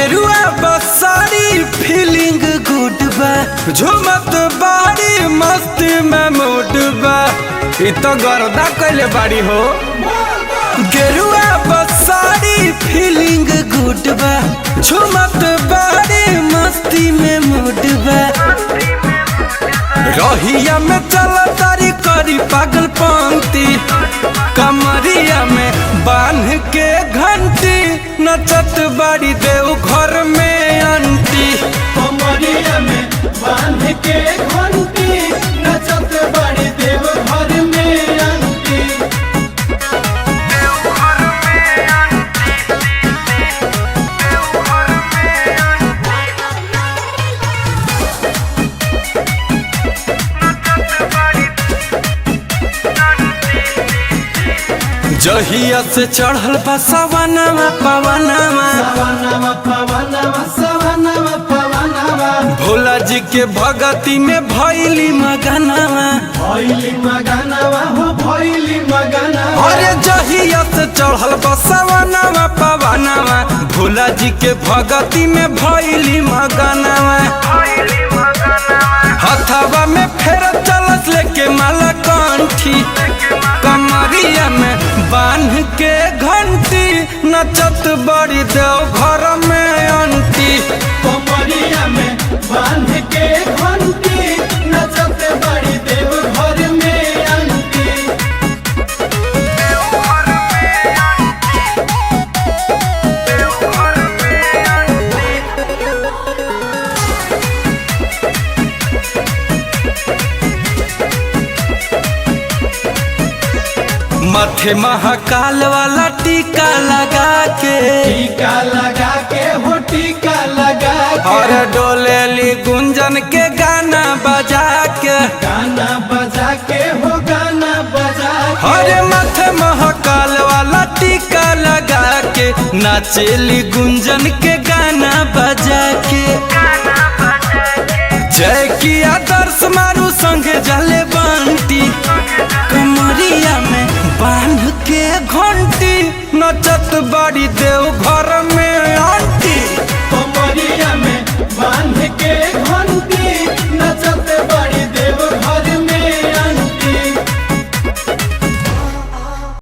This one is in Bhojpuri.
गेरुआ बसारी फीलिंग गुड बा, झुमत बाड़ी मस्ती में मूड बा। इ तो गर्दा कइले बाड़ी हो। गेरुआ बसारी फीलिंग गुड बा, झुमत बाड़ी मस्ती में मूड बा। रहिया में चल तारी करी पागल पंक्ति, कमरिया में बांध के घंटी नचत बाड़ी देव घर में आंटी। कमरिया में बांध के घंटी नचत बाड़ी देव घर में आंटी। जहिया से चढ़ल बा सवनवा पवनवा, सवनवा पवनवा सवनवा पवनवा, भोला जी के भगती में भइली मगनवा। भइली मगनवा हो भइली मगनवा। अरे जहिया से चढ़ल बा सवनवा पवनवा, भोला जी के भगती में भइली मगनवा। हथवा में फेर चलत लेके माला कंठी, कमरिया में बांध के घंटी नचत बड़ी देव घर में आंटी। कमरिया में बांध के घंटी नचत बाड़ी देव घर में आंटी। माथे महाकाल वाला टीका लगा के, टीका लगा के हो टीका लगा के, और डोलेली गुंजन के गाना बजा के। गाना बजा के हो गाना बजा के। अरे माथे महाकाल वाला टीका लगा के, नाचेली गुंजन के गाना बजा के। जय की आदर्श मारू संगे जले बंटी, कमरिया में बांध के घंटी नचत बाड़ी देव घर में